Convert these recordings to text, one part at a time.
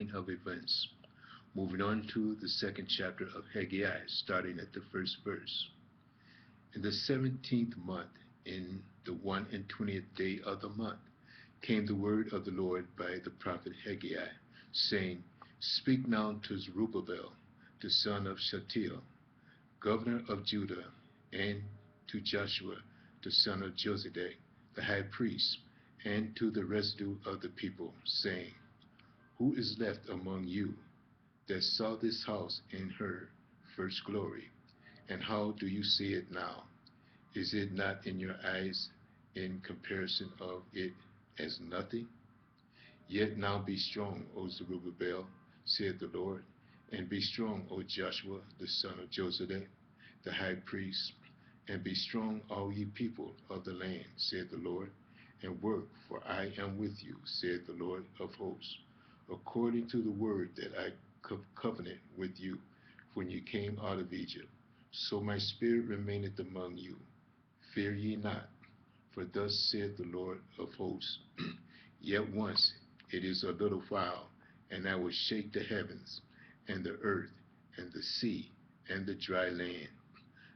of events. Moving on to the second chapter of Haggai, starting at the first verse. In the 17th month, in the 120th day of the month, came the word of the Lord by the prophet Haggai, saying, Speak now to Zerubbabel, the son of Shealtiel, governor of Judah, and to Joshua, the son of Josedek, the high priest, and to the residue of the people, saying, Who is left among you that saw this house in her first glory? And how do you see it now? Is it not in your eyes in comparison of it as nothing? Yet now be strong, O Zerubbabel, said the Lord, and be strong, O Joshua, the son of Josedek, the high priest, and be strong, all ye people of the land, said the Lord, and work, for I am with you, said the Lord of hosts, according to the word that I covenant with you when you came out of Egypt. So my spirit remaineth among you. Fear ye not, for thus saith the Lord of hosts, Yet once it is a little while, and I will shake the heavens, and the earth, and the sea, and the dry land.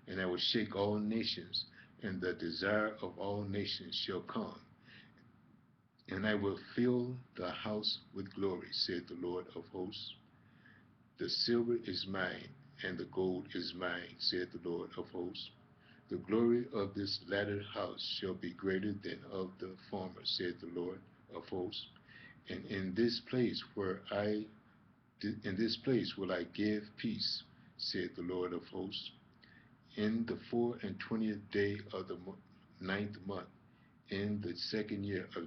And I will shake all nations, and the desire of all nations shall come. And I will fill the house with glory, said the Lord of hosts. The silver is mine, and the gold is mine, said the Lord of hosts. The glory of this latter house shall be greater than of the former, said the Lord of hosts. And in this place will I give peace, said the Lord of hosts. In the 24th day of the ninth month, in the second year of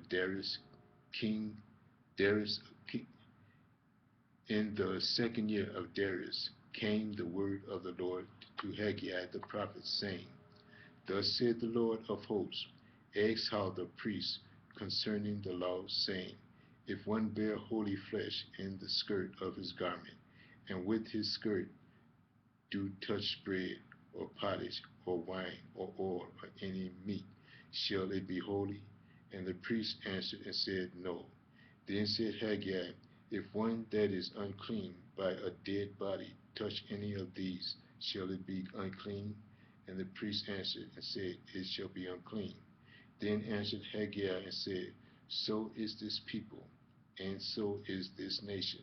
King Darius, in the second year of Darius, came the word of the Lord to Haggai the prophet, saying, Thus said the Lord of hosts, ask how the priests concerning the law, saying, If one bear holy flesh in the skirt of his garment, and with his skirt do touch bread, or pottage, or wine, or oil, or any meat, shall it be holy? And the priest answered and said, No. Then said Haggai, If one that is unclean by a dead body touch any of these, shall it be unclean? And the priest answered and said, It shall be unclean. Then answered Haggai and said, So is this people, and so is this nation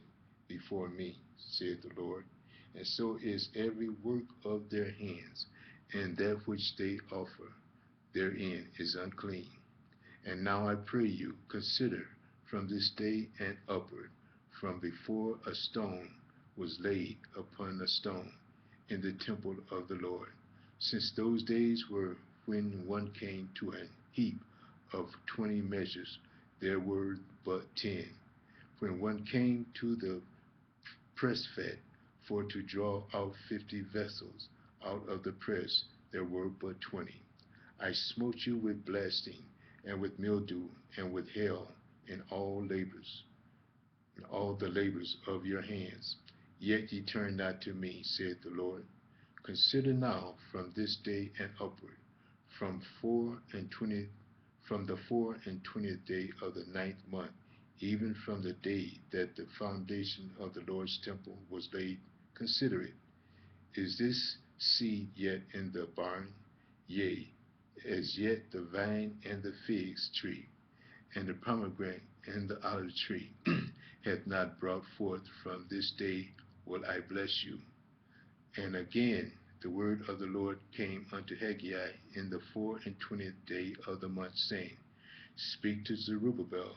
before me, said the Lord. And so is every work of their hands, and that which they offer therein is unclean. And now I pray you, consider from this day and upward, from before a stone was laid upon a stone in the temple of the Lord, since those days were when one came to an heap of 20 measures, there were but 10. When one came to the press fat for to draw out 50 vessels out of the press, there were but 20. I smote you with blasting, and with mildew, and with hail, in all the labors of your hands. Yet ye turn not to me, saith the Lord. Consider now from this day and upward, from 24 from the 24th day of the ninth month, even from the day that the foundation of the Lord's temple was laid, consider it. Is this seed yet in the barn? Yea, as yet the vine and the fig tree, and the pomegranate and the olive tree hath not brought forth. From this day will I bless you. And again the word of the Lord came unto Haggai in the 24th day of the month, saying, Speak to Zerubbabel,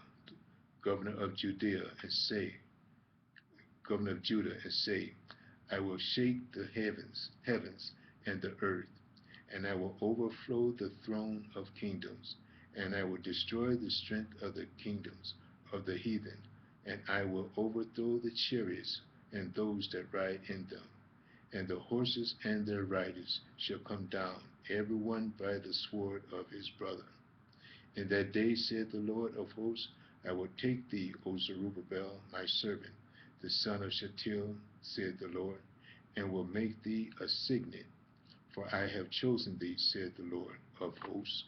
governor of Judea, and say, governor of Judah, and say, I will shake the heavens and the earth, and I will overflow the throne of kingdoms, and I will destroy the strength of the kingdoms of the heathen, and I will overthrow the chariots and those that ride in them. And the horses and their riders shall come down, every one by the sword of his brother. In that day, said the Lord of hosts, I will take thee, O Zerubbabel, my servant, the son of Shealtiel, said the Lord, and will make thee a signet, for I have chosen thee, said the Lord of hosts.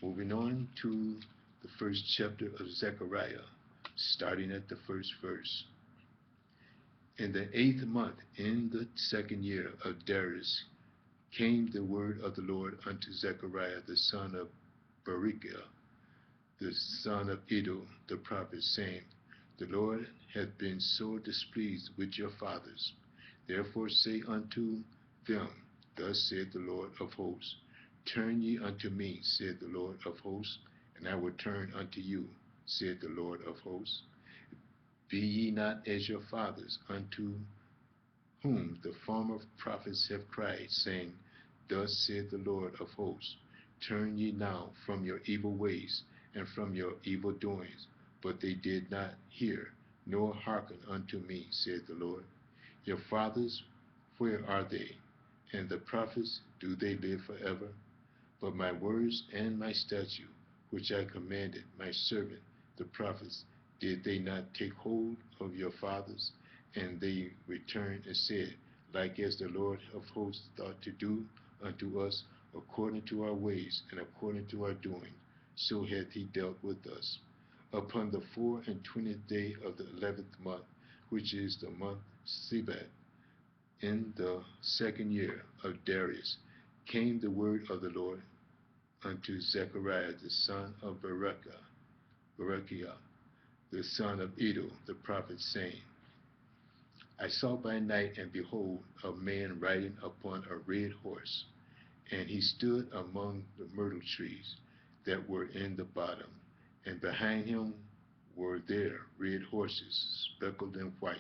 Moving on to the first chapter of Zechariah, starting at the first verse. In the 8th month, in the 2nd year of Darius, came the word of the Lord unto Zechariah the son of Berechiah, the son of Iddo the prophet, saying, The Lord hath been sore displeased with your fathers. Therefore say unto them, Thus saith the Lord of hosts, Turn ye unto me, saith the Lord of hosts, and I will turn unto you, saith the Lord of hosts. Be ye not as your fathers, unto whom the former prophets have cried, saying, Thus saith the Lord of hosts, Turn ye now from your evil ways and from your evil doings. But they did not hear, nor hearken unto me, saith the Lord. Your fathers, where are they? And the prophets, do they live forever? But my words and my statute, which I commanded my servant, the prophets, did they not take hold of your fathers? And they returned and said, Like as the Lord of hosts thought to do unto us, according to our ways and according to our doing, so hath he dealt with us. Upon the 24th day of the 11th month, which is the month Sibat, in the 2nd year of Darius, came the word of the Lord unto Zechariah the son of Berechiah, the son of Iddo the prophet, saying, I saw by night, and behold, a man riding upon a red horse, and he stood among the myrtle trees that were in the bottom, and behind him were there red horses, speckled and white.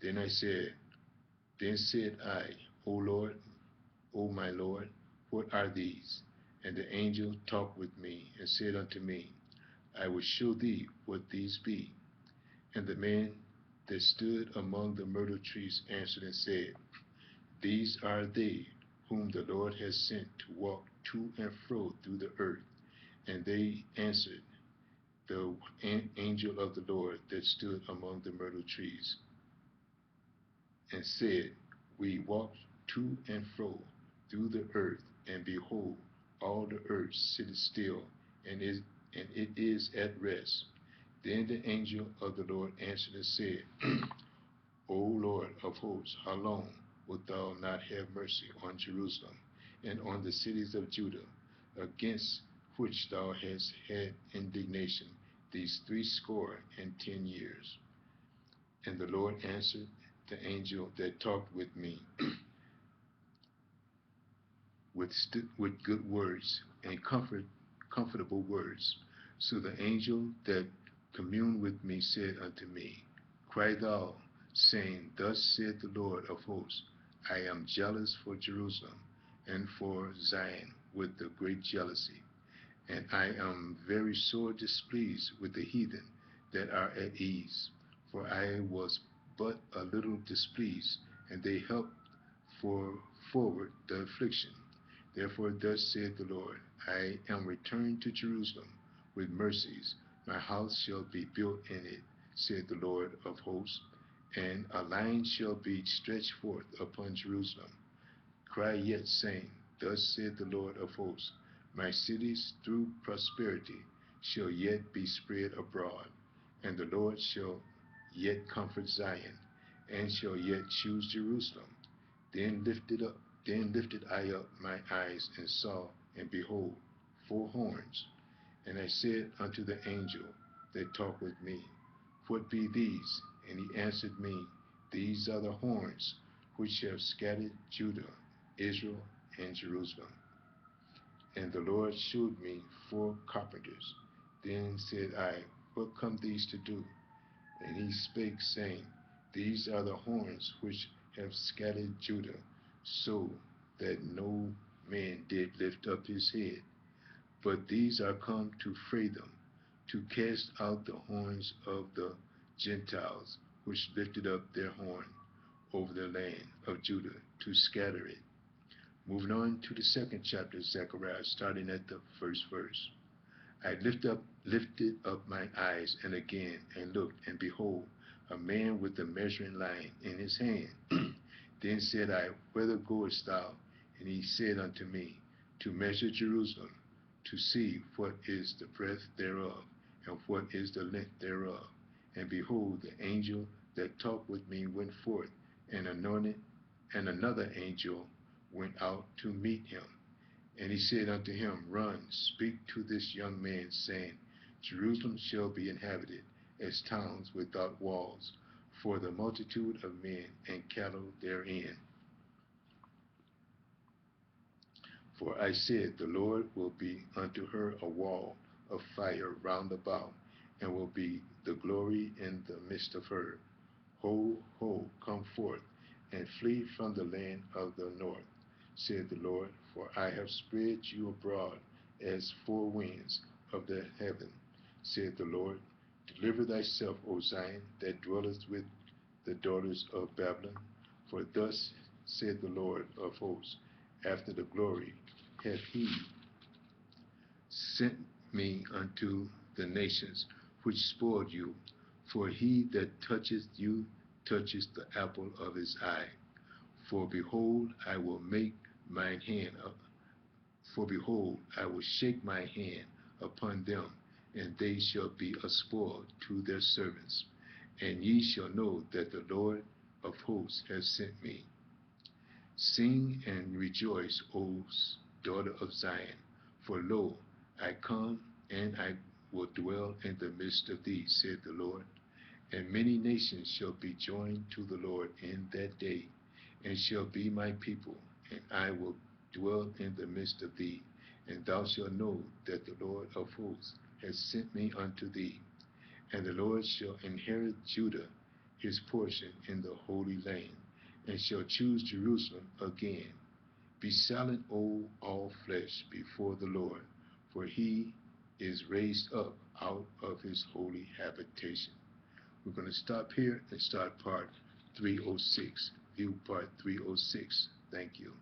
Then said I, O Lord, O my Lord, what are these? And the angel talked with me, and said unto me, I will show thee what these be. And the man that stood among the myrtle trees answered and said, These are they whom the Lord has sent to walk to and fro through the earth. And they answered the angel of the Lord that stood among the myrtle trees, and said, We walked to and fro through the earth, and behold, all the earth sitteth still, and it is at rest. Then the angel of the Lord answered and said, O Lord of hosts, how long wilt thou not have mercy on Jerusalem and on the cities of Judah, against which thou hast had indignation these 70 years? And the Lord answered the angel that talked with me with good words and comfortable words. So the angel that communed with me said unto me, Cry thou, saying, Thus saith the Lord of hosts, I am jealous for Jerusalem and for Zion with a great jealousy, and I am very sore displeased with the heathen that are at ease. For I was but a little displeased, and they helped forward the affliction. Therefore thus saith the Lord, I am returned to Jerusalem with mercies. My house shall be built in it, saith the Lord of hosts, and a line shall be stretched forth upon Jerusalem. Cry yet, saying, Thus saith the Lord of hosts, My cities through prosperity shall yet be spread abroad, and the Lord shall yet comfort Zion, and shall yet choose Jerusalem. Then lifted I up my eyes and saw, and behold, 4 horns. And I said unto the angel that talked with me, What be these? And he answered me, These are the horns which have scattered Judah, Israel, and Jerusalem. And the Lord shewed me 4 carpenters. Then said I, What come these to do? And he spake, saying, These are the horns which have scattered Judah, so that no man did lift up his head. But these are come to fray them, to cast out the horns of the Gentiles, which lifted up their horn over the land of Judah, to scatter it. Moving on to the 2nd chapter of Zechariah, starting at the 1st verse. I lifted up my eyes, and again, and looked, and behold, a man with a measuring line in his hand. Then said I, Whither goest thou? And he said unto me, To measure Jerusalem, to see what is the breadth thereof, and what is the length thereof. And behold, the angel that talked with me went forth, and another angel went out to meet him. And he said unto him, Run, speak to this young man, saying, Jerusalem shall be inhabited as towns without walls, for the multitude of men and cattle therein. For I said, The Lord will be unto her a wall of fire round about, and will be the glory in the midst of her. Ho, ho, come forth, and flee from the land of the north, said the Lord, for I have spread you abroad as four winds of the heaven, said the Lord. Deliver thyself, O Zion, that dwellest with the daughters of Babylon. For thus said the Lord of hosts, after the glory hath he sent me unto the nations which spoiled you. For he that toucheth you toucheth the apple of his eye. For behold, I will make mine hand up. For behold, I will shake my hand upon them, and they shall be a spoil to their servants. And ye shall know that the Lord of hosts hath sent me. Sing and rejoice, O daughter of Zion, for lo, I come, and I will dwell in the midst of thee, said the Lord. And many nations shall be joined to the Lord in that day, and shall be my people, and I will dwell in the midst of thee. And thou shalt know that the Lord of hosts has sent me unto thee. And the Lord shall inherit Judah, his portion in the Holy Land, and shall choose Jerusalem again. Be silent, O all flesh, before the Lord, for he is raised up out of his holy habitation. We're going to stop here and start part 306. View part 306. Thank you.